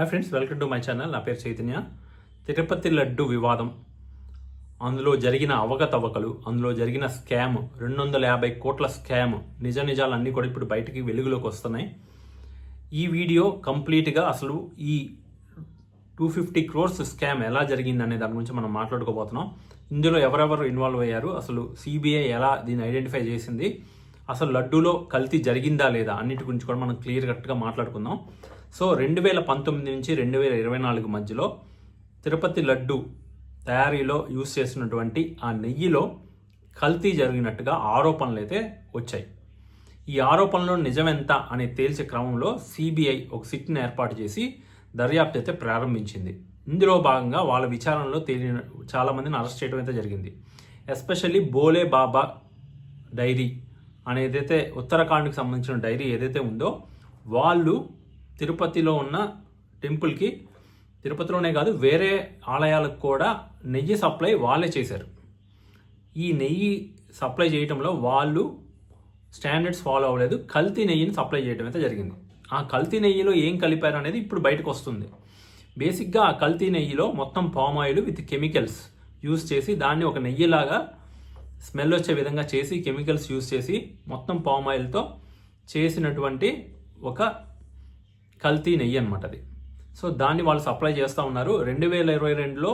Hi friends, welcome to my channel. నా పేరు చైతన్య. తిరుపతి లడ్డు వివాదం, అందులో జరిగిన అవకతవకలు, అందులో జరిగిన స్కామ్, 250 కోట్ల స్కామ్, నిజాలన్నీ కూడా ఇప్పుడు బయటికి వెలుగులోకి వస్తున్నాయి. ఈ వీడియో కంప్లీట్గా అసలు ఈ 250 crores స్కామ్ ఎలా జరిగింది అనే దాని గురించి మనం మాట్లాడుకోబోతున్నాం. ఇందులో ఎవరెవరు ఇన్వాల్వ్ అయ్యారు, అసలు సిబిఐ ఎలా దీన్ని ఐడెంటిఫై చేసింది, అసలు లడ్డూలో కల్తీ జరిగిందా లేదా అన్నిటి గురించి కూడా మనం క్లియర్ కట్గా మాట్లాడుకుందాం. సో 2019 నుంచి 2024 మధ్యలో తిరుపతి లడ్డు తయారీలో యూజ్ చేసినటువంటి ఆ నెయ్యిలో కల్తీ జరిగినట్టుగా ఆరోపణలు అయితే వచ్చాయి. ఈ ఆరోపణలో నిజమెంత అని తేల్చే క్రమంలో సిబిఐ ఒక సిట్ని ఏర్పాటు చేసి దర్యాప్తు అయితే ప్రారంభించింది. ఇందులో భాగంగా వాళ్ళ విచారణలో తేలిన చాలామందిని అరెస్ట్ చేయడం అయితే జరిగింది. ఎస్పెషల్లీ భోలే బాబా డైరీ అనేదైతే ఉత్తరాఖండ్కి సంబంధించిన డైరీ ఏదైతే ఉందో, వాళ్ళు తిరుపతిలో ఉన్న టెంపుల్కి, తిరుపతిలోనే కాదు వేరే ఆలయాలకు కూడా నెయ్యి సప్లై వాళ్ళే చేశారు. ఈ నెయ్యి సప్లై చేయడంలో వాళ్ళు స్టాండర్డ్స్ ఫాలో అవ్వలేదు, కల్తీ నెయ్యిని సప్లై చేయడం అయితే జరిగింది. ఆ కల్తీ నెయ్యిలో ఏం కలిపారు అనేది ఇప్పుడు బయటకు వస్తుంది. బేసిక్గా ఆ కల్తీ నెయ్యిలో మొత్తం palm oil with chemicals use చేసి దాన్ని ఒక నెయ్యిలాగా స్మెల్ వచ్చే విధంగా చేసి కెమికల్స్ యూజ్ చేసి మొత్తం పామ్ ఆయిల్తో చేసినటువంటి ఒక కల్తీ నెయ్యి అనమాట అది. సో దాన్ని వాళ్ళు సప్లై చేస్తూ ఉన్నారు. 2022లో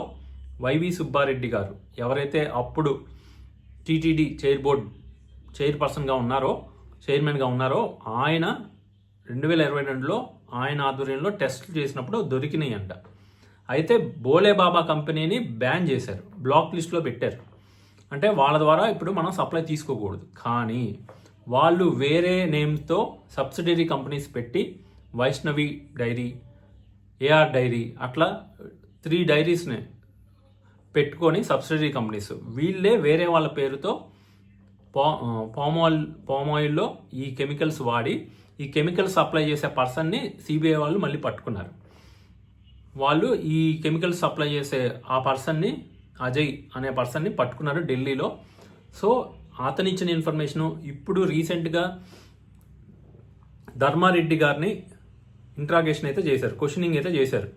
వైవి సుబ్బారెడ్డి గారు, ఎవరైతే అప్పుడు టీటీడీ చైర్మన్గా ఉన్నారో ఆయన 2022లో ఆయన ఆధ్వర్యంలో టెస్టులు చేసినప్పుడు దొరికినాయి అంట. అయితే భోలే బాబా కంపెనీని బ్యాన్ చేశారు, బ్లాక్ లిస్ట్లో పెట్టారు. అంటే వాళ్ళ ద్వారా ఇప్పుడు మనం సప్లై తీసుకోకూడదు. కానీ వాళ్ళు వేరే నేమ్తో సబ్సిడరీ కంపెనీస్ పెట్టి వైష్ణవి డైరీ, ఏఆర్ డైరీ, అట్లా 3 డైరీస్ని పెట్టుకొని సబ్సిడరీ కంపెనీస్ వీళ్ళే వేరే వాళ్ళ పేరుతో పామ్ ఆయిల్లో ఈ కెమికల్స్ వాడి ఈ కెమికల్స్ సప్లై చేసే పర్సన్ని సిబిఐ వాళ్ళు మళ్ళీ పట్టుకున్నారు. వాళ్ళు ఈ కెమికల్స్ సప్లై చేసే ఆ పర్సన్ని, అజయ్ అనే పర్సన్ని పట్టుకున్నారు ఢిల్లీలో. సో అతను ఇచ్చిన ఇన్ఫర్మేషను ఇప్పుడు రీసెంట్గా ధర్మారెడ్డి గారిని ఇంట్రాగేషన్ అయితే చేశారు, క్వశ్చనింగ్ అయితే చేశారు.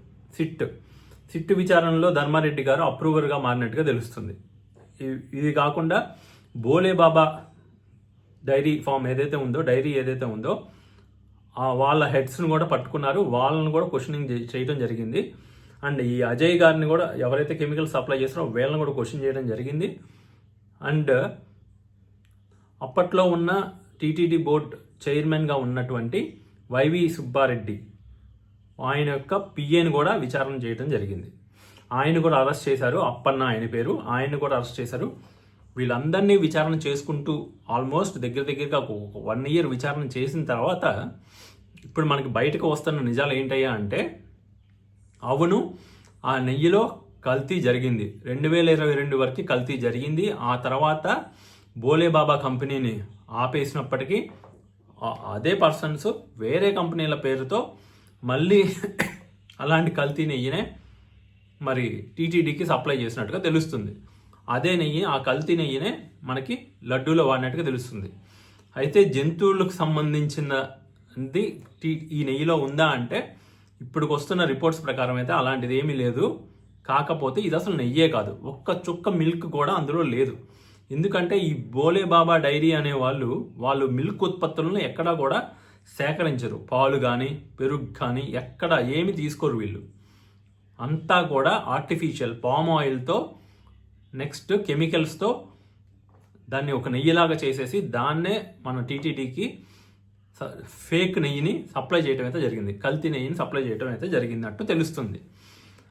సిట్ విచారణలో ధర్మారెడ్డి గారు అప్రూవర్గా మారినట్టుగా తెలుస్తుంది. ఇది కాకుండా భోలే బాబా డైరీ ఏదైతే ఉందో వాళ్ళ హెడ్స్ను కూడా పట్టుకున్నారు, వాళ్ళని కూడా క్వశ్చనింగ్ చేయడం జరిగింది. అండ్ ఈ అజయ్ గారిని కూడా, ఎవరైతే కెమికల్ సప్లై చేస్తారో వీళ్ళని కూడా క్వశ్చన్ చేయడం జరిగింది. అండ్ అప్పట్లో ఉన్న టీటీడీ బోర్డ్ చైర్మన్గా ఉన్నటువంటి వైవి సుబ్బారెడ్డి, ఆయన యొక్క పిఏని కూడా విచారణ చేయడం జరిగింది. ఆయన కూడా అరెస్ట్ చేశారు, అప్పన్న ఆయన పేరు, ఆయన్ని కూడా అరెస్ట్ చేశారు. వీళ్ళందరినీ విచారణ చేసుకుంటూ ఆల్మోస్ట్ దగ్గరగా 1 year విచారణ చేసిన తర్వాత ఇప్పుడు మనకి బయటకు వస్తున్న నిజాలు ఏంటయ్యా అంటే, అవును ఆ నెయ్యిలో కల్తీ జరిగింది, 2022 వరకు కల్తీ జరిగింది. ఆ తర్వాత భోలే బాబా కంపెనీని ఆపేసినప్పటికీ అదే పర్సన్స్ వేరే కంపెనీల పేరుతో మళ్ళీ అలాంటి కల్తీ నెయ్యినే మరి టీటీడీకి సప్లై చేసినట్టుగా తెలుస్తుంది. అదే నెయ్యి, ఆ కల్తీ నెయ్యినే మనకి లడ్డూలో వాడినట్టుగా తెలుస్తుంది. అయితే జంతువులకు సంబంధించినది ఈ నెయ్యిలో ఉందా అంటే, ఇప్పుడు వస్తున్న రిపోర్ట్స్ ప్రకారం అయితే అలాంటిది ఏమీ లేదు. కాకపోతే ఇది అసలు నెయ్యే కాదు, ఒక్క చుక్క మిల్క్ కూడా అందులో లేదు. ఎందుకంటే ఈ భోలే బాబా డైరీ అనే వాళ్ళు మిల్క్ ఉత్పత్తులను ఎక్కడా కూడా సేకరించరు. పాలు కానీ పెరుగు కానీ ఎక్కడ ఏమి తీసుకోరు వీళ్ళు. అంతా కూడా ఆర్టిఫిషియల్ పామ్ ఆయిల్తో, నెక్స్ట్ కెమికల్స్తో దాన్ని ఒక నెయ్యిలాగా చేసేసి దాన్నే మన టీటీడీకి ఫేక్ నెయ్యిని సప్లై చేయడం అయితే జరిగింది, కల్తీ నెయ్యిని సప్లై చేయడం అయితే జరిగినట్టు తెలుస్తుంది.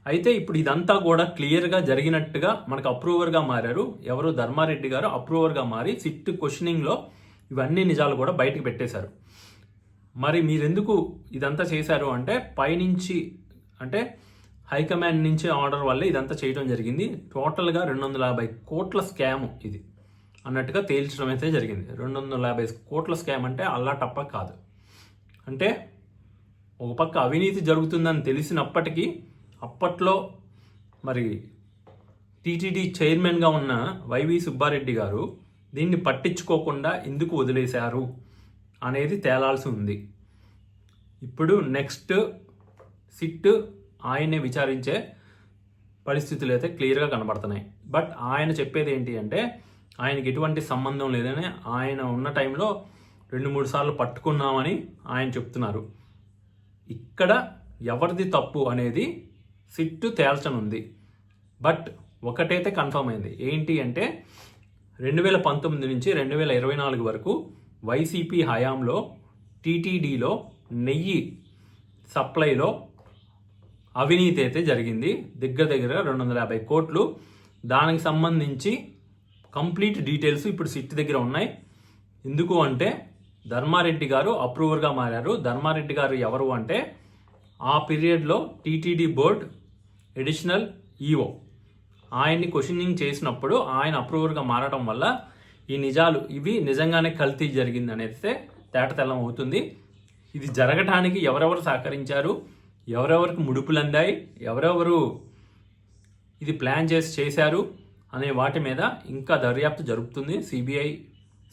అయితే ఇప్పుడు ఇదంతా కూడా క్లియర్గా జరిగినట్టుగా మనకు అప్రూవర్గా మారారు. ఎవరు? ధర్మారెడ్డి గారు అప్రూవర్గా మారి సిట్ క్వశ్చనింగ్లో ఇవన్నీ నిజాలు కూడా బయటకు పెట్టేశారు. మరి మీరెందుకు ఇదంతా చేశారు అంటే, పైనుంచి అంటే హైకమాండ్ నుంచి ఆర్డర్ వల్లే ఇదంతా చేయడం జరిగింది. టోటల్గా 250 కోట్ల స్కామ్ ఇది అన్నట్టుగా తేల్చడం అయితే జరిగింది. 250 కోట్ల స్కామ్ అంటే అల్లా టప్ప కాదు. అంటే ఒక పక్క అవినీతి జరుగుతుందని తెలిసినప్పటికీ అప్పట్లో మరి టీటీడీ చైర్మన్గా ఉన్న వైవి సుబ్బారెడ్డి గారు దీన్ని పట్టించుకోకుండా ఎందుకు వదిలేశారు అనేది తేలాల్సి ఉంది. ఇప్పుడు నెక్స్ట్ సిట్ ఆయన్నే విచారించే పరిస్థితులు అయితే క్లియర్గా కనబడుతున్నాయి. బట్ ఆయన చెప్పేది ఏంటి అంటే ఆయనకి ఎటువంటి సంబంధం లేదని, ఆయన ఉన్న టైంలో 2-3 సార్లు పట్టుకున్నామని ఆయన చెప్తున్నారు. ఇక్కడ ఎవరిది తప్పు అనేది సిట్టు తేల్చనుంది. బట్ ఒకటైతే కన్ఫర్మ్ అయింది, ఏంటి అంటే 2019 నుంచి 2024 వరకు వైసీపీ హయాంలో టీటీడీలో నెయ్యి సప్లైలో అవినీతి అయితే జరిగింది. దగ్గర 250 కోట్లు. దానికి సంబంధించి కంప్లీట్ డీటెయిల్స్ ఇప్పుడు సిట్ దగ్గర ఉన్నాయి. ఎందుకు అంటే ధర్మారెడ్డి గారు అప్రూవర్గా మారారు. ధర్మారెడ్డి గారు ఎవరు అంటే ఆ పీరియడ్లో టీటీడీ బోర్డ్ అడిషనల్ ఈఓ. ఆయన్ని క్వశ్చనింగ్ చేసినప్పుడు ఆయన అప్రూవర్గా మారడం వల్ల ఈ నిజాలు ఇవి నిజంగానే కల్తీ జరిగింది అనేది తేటతెల్లం అవుతుంది. ఇది జరగటానికి ఎవరెవరు సహకరించారు, ఎవరెవరికి ముడుపులు అందాయి, ఎవరెవరు ఇది ప్లాన్ చేశారు అనే వాటి మీద ఇంకా దర్యాప్తు జరుగుతుంది. సిబిఐ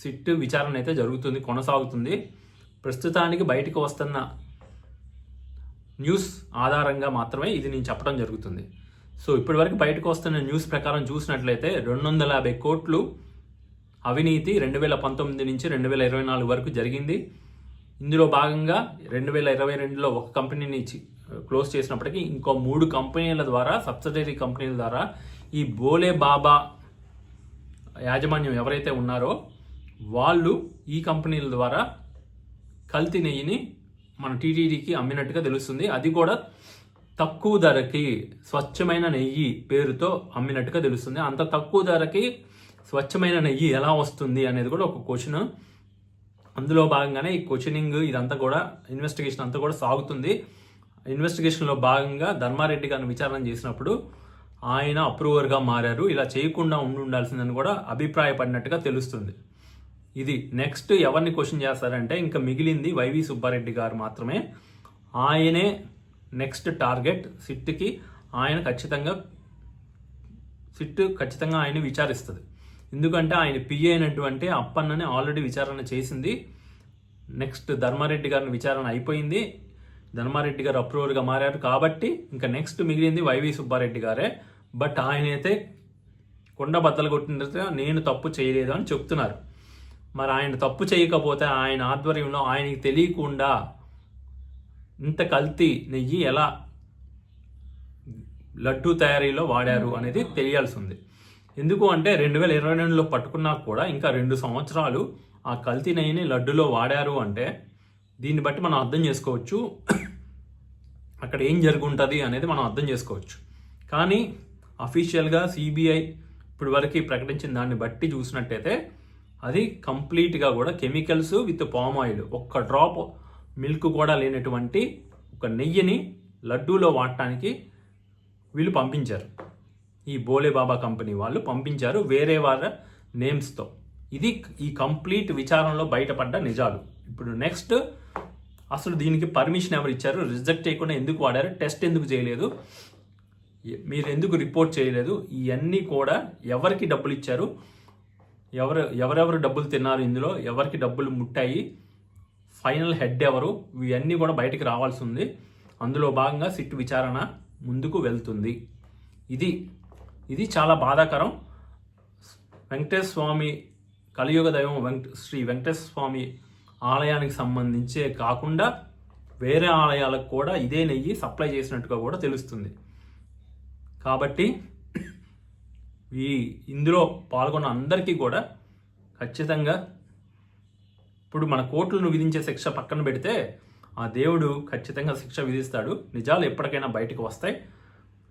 సిట్ విచారణ అయితే జరుగుతుంది, కొనసాగుతుంది. ప్రస్తుతానికి బయటకు వస్తున్న న్యూస్ ఆధారంగా మాత్రమే ఇది నేను చెప్పడం జరుగుతుంది. సో ఇప్పటివరకు బయటకు వస్తున్న న్యూస్ ప్రకారం చూసినట్లయితే 250 కోట్లు అవినీతి 2019 నుంచి 2024 వరకు జరిగింది. ఇందులో భాగంగా 2022లో ఒక కంపెనీని క్లోజ్ చేసినప్పటికీ ఇంకో 3 కంపెనీల ద్వారా, సబ్సిడరీ కంపెనీల ద్వారా ఈ బోలే బాబా యాజమాన్యం ఎవరైతే ఉన్నారో వాళ్ళు ఈ కంపెనీల ద్వారా కల్తీ నెయ్యిని మన టీటీడీకి అమ్మినట్టుగా తెలుస్తుంది. అది కూడా తక్కువ ధరకి స్వచ్ఛమైన నెయ్యి పేరుతో అమ్మినట్టుగా తెలుస్తుంది. అంత తక్కువ ధరకి స్వచ్ఛమైన నెయ్యి ఎలా వస్తుంది అనేది కూడా ఒక క్వశ్చన్. అందులో భాగంగానే ఈ క్వశ్చనింగ్ ఇదంతా కూడా ఇన్వెస్టిగేషన్ అంతా కూడా సాగుతుంది. ఇన్వెస్టిగేషన్లో భాగంగా ధర్మారెడ్డి గారిని విచారణ చేసినప్పుడు ఆయన అప్రూవర్గా మారారు, ఇలా చేయకుండా ఉండాల్సిందని కూడా అభిప్రాయపడినట్టుగా తెలుస్తుంది. ఇది నెక్స్ట్ ఎవరిని క్వశ్చన్ చేస్తారంటే ఇంకా మిగిలింది వైవి సుబ్బారెడ్డి గారు మాత్రమే. ఆయనే నెక్స్ట్ టార్గెట్ సిట్కి. సిట్ ఖచ్చితంగా ఆయన విచారిస్తుంది. ఎందుకంటే ఆయన పిఏ అయినటువంటి అప్పన్నని ఆల్రెడీ విచారణ చేసింది. నెక్స్ట్ ధర్మారెడ్డి గారిని విచారణ అయిపోయింది. ధర్మారెడ్డి గారు అప్రూవర్గా మారారు కాబట్టి ఇంకా నెక్స్ట్ మిగిలింది వైవి సుబ్బారెడ్డి గారే. బట్ ఆయన అయితే కొండ బద్దలు కొట్టినట్టుగా నేను తప్పు చేయలేదు అని చెప్తున్నారు. మరి ఆయన తప్పు చేయకపోతే ఆయన ఆధ్వర్యంలో ఆయనకి తెలియకుండా ఇంత కల్తీ నెయ్యి ఎలా లడ్డూ తయారీలో వాడారు అనేది తెలియాల్సి ఉంది. ఎందుకు అంటే 2022లో పట్టుకున్నా కూడా ఇంకా 2 సంవత్సరాలు ఆ కల్తీ నెయ్యిని లడ్డులో వాడారు అంటే దీన్ని బట్టి మనం అర్థం చేసుకోవచ్చు అక్కడ ఏం జరుగుంటుంది అనేది మనం అర్థం చేసుకోవచ్చు. కానీ అఫీషియల్గా సిబిఐ ఇప్పుడు వరకు ప్రకటించిన దాన్ని బట్టి చూసినట్టయితే అది కంప్లీట్గా కూడా కెమికల్స్ విత్ పామ్ ఆయిల్, ఒక్క డ్రాప్ మిల్క్ కూడా లేనటువంటి ఒక నెయ్యిని లడ్డూలో వాడటానికి వీళ్ళు పంపించారు. ఈ బోలే బాబా కంపెనీ వాళ్ళు పంపించారు వేరే వాళ్ళ నేమ్స్తో. ఇది ఈ కంప్లీట్ విచారణలో బయటపడ్డ నిజాలు. ఇప్పుడు నెక్స్ట్ అసలు దీనికి పర్మిషన్ ఎవరు ఇచ్చారు, రిజెక్ట్ చేయకుండా ఎందుకు వాడారు, టెస్ట్ ఎందుకు చేయలేదు, మీరు ఎందుకు రిపోర్ట్ చేయలేదు, ఇవన్నీ కూడా ఎవరికి డబ్బులు ఇచ్చారు, ఎవరెవరు డబ్బులు తిన్నారు, ఇందులో ఎవరికి డబ్బులు ముట్టాయి, ఫైనల్ హెడ్ ఎవరు, ఇవన్నీ కూడా బయటికి రావాల్సి ఉంది. అందులో భాగంగా సిట్ విచారణ ముందుకు వెళ్తుంది. ఇది చాలా బాధాకరం. వెంకటేశ్వర స్వామి కలియుగ దైవం శ్రీ వెంకటేశ్వర స్వామి ఆలయానికి సంబంధించే కాకుండా వేరే ఆలయాలకు కూడా ఇదే నెయ్యి సప్లై చేసినట్టుగా కూడా తెలుస్తుంది. కాబట్టి ఇందులో పాల్గొన్న అందరికీ కూడా ఖచ్చితంగా ఇప్పుడు మన కోర్టులను విధించే శిక్ష పక్కన పెడితే ఆ దేవుడు ఖచ్చితంగా శిక్ష విధిస్తాడు. నిజాలు ఎప్పటికైనా బయటకు వస్తాయి.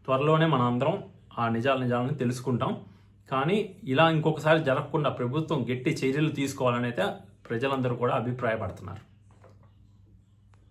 త్వరలోనే మన అందరం ఆ నిజాలను తెలుసుకుంటాం. కానీ ఇలా ఇంకొకసారి జరగకుండా ప్రభుత్వం గట్టి చర్యలు తీసుకోవాలని అయితే ప్రజలందరూ కూడా అభిప్రాయపడుతున్నారు.